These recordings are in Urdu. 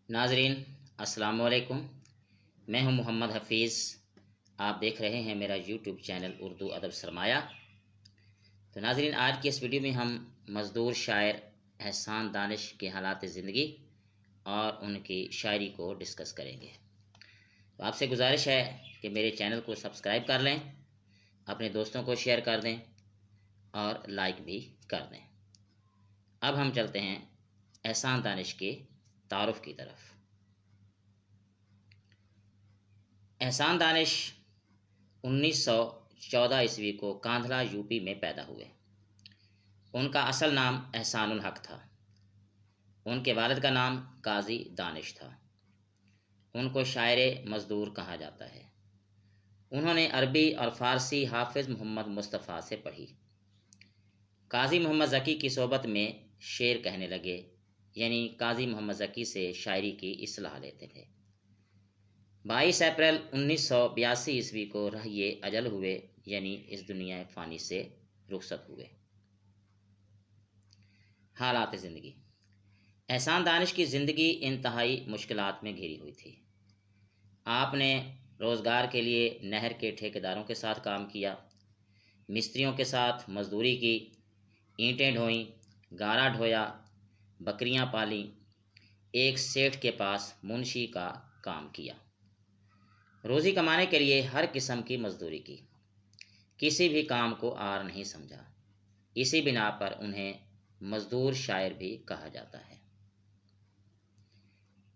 ناظرین السلام علیکم، میں ہوں محمد حفیظ۔ آپ دیکھ رہے ہیں میرا یوٹیوب چینل اردو ادب سرمایہ۔ تو ناظرین، آج کی اس ویڈیو میں ہم مزدور شاعر احسان دانش کے حالات زندگی اور ان کی شاعری کو ڈسکس کریں گے۔ تو آپ سے گزارش ہے کہ میرے چینل کو سبسکرائب کر لیں، اپنے دوستوں کو شیئر کر دیں اور لائک بھی کر دیں۔ اب ہم چلتے ہیں احسان دانش کے تعارف کی طرف۔ احسان دانش 1914 عیسوی کو کاندھلا یوپی میں پیدا ہوئے۔ ان کا اصل نام احسان الحق تھا۔ ان کے والد کا نام قاضی دانش تھا۔ ان کو شاعر مزدور کہا جاتا ہے۔ انہوں نے عربی اور فارسی حافظ محمد مصطفیٰ سے پڑھی۔ قاضی محمد ذکی کی صحبت میں شعر کہنے لگے، یعنی قاضی محمد ذکی سے شاعری کی اصلاح لیتے تھے۔ 22 اپریل 1982 عیسوی کو رہی اجل ہوئے، یعنی اس دنیا فانی سے رخصت ہوئے۔ حالات زندگی۔ احسان دانش کی زندگی انتہائی مشکلات میں گھری ہوئی تھی۔ آپ نے روزگار کے لیے نہر کے ٹھیکیداروں کے ساتھ کام کیا، مستریوں کے ساتھ مزدوری کی، اینٹیں ڈھوئیں، گارا ڈھویا، بکریاں پالیں، ایک سیٹھ کے پاس منشی کا کام کیا۔ روزی کمانے کے لیے ہر قسم کی مزدوری کی، کسی بھی کام کو عار نہیں سمجھا۔ اسی بنا پر انہیں مزدور شاعر بھی کہا جاتا ہے۔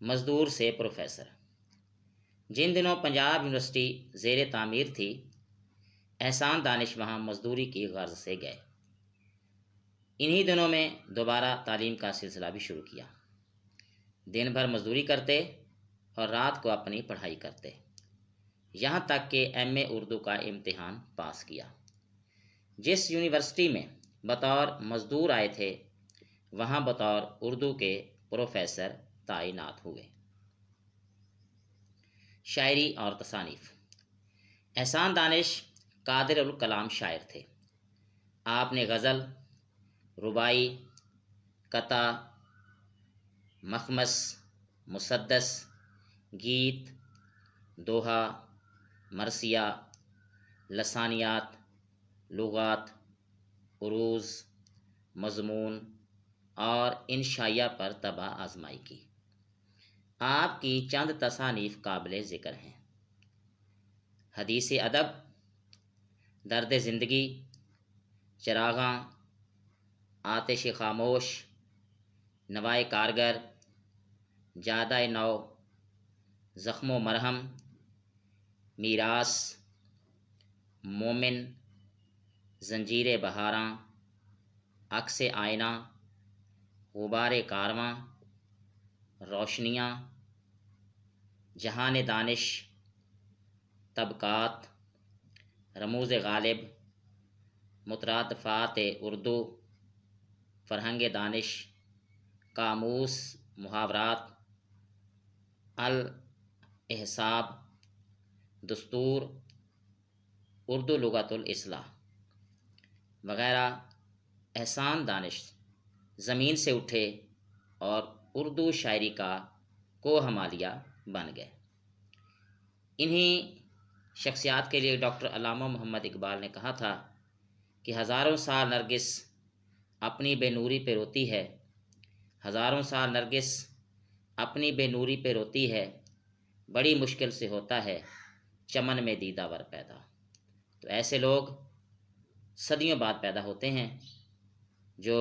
مزدور سے پروفیسر۔ جن دنوں پنجاب یونیورسٹی زیر تعمیر تھی، احسان دانش وہاں مزدوری کی غرض سے گئے۔ انہی دنوں میں دوبارہ تعلیم کا سلسلہ بھی شروع کیا۔ دن بھر مزدوری کرتے اور رات کو اپنی پڑھائی کرتے، یہاں تک کہ ایم اے اردو کا امتحان پاس کیا۔ جس یونیورسٹی میں بطور مزدور آئے تھے، وہاں بطور اردو کے پروفیسر تعینات ہوئے۔ شاعری اور تصانیف۔ احسان دانش قادر الکلام شاعر تھے۔ آپ نے غزل، رباعی، قطع، مخمس، مسدس، گیت، دوہا، مرثیہ، لسانیات، لغات، عروض، مضمون اور انشائیہ پر طبع آزمائی کی۔ آپ کی چند تصانیف قابل ذکر ہیں: حدیث ادب، درد زندگی، چراغاں، آتش خاموش، نوائے کارگر، جادہ نو، زخم و مرہم، میراث، مومن، زنجیر بہاراں، عکس آئینہ، غبار کارواں، روشنیاں، جہان دانش، طبقات، رموز غالب، مترادفات اردو، فرہنگ دانش، قاموس محاورات، الاحساب، دستور، اردو لغت الاصلاح وغیرہ۔ احسان دانش زمین سے اٹھے اور اردو شاعری کا کوہ ہمالیہ بن گئے۔ انہی شخصیات کے لیے ڈاکٹر علامہ محمد اقبال نے کہا تھا کہ ہزاروں سال نرگس اپنی بے نوری پہ روتی ہے، ہزاروں سال نرگس اپنی بے نوری پہ روتی ہے، بڑی مشکل سے ہوتا ہے چمن میں دیدہ ور پیدا۔ تو ایسے لوگ صدیوں بعد پیدا ہوتے ہیں جو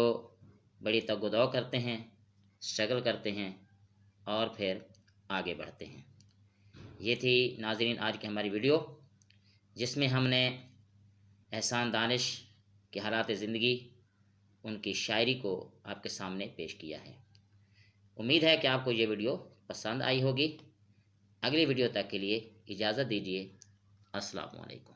بڑی تگ و دو کرتے ہیں، اسٹرگل کرتے ہیں اور پھر آگے بڑھتے ہیں۔ یہ تھی ناظرین آج کی ہماری ویڈیو، جس میں ہم نے احسان دانش کے حالات زندگی، ان کی شاعری کو آپ کے سامنے پیش کیا ہے۔ امید ہے کہ آپ کو یہ ویڈیو پسند آئی ہوگی۔ اگلی ویڈیو تک کے لیے اجازت دیجیے۔ السلام علیکم۔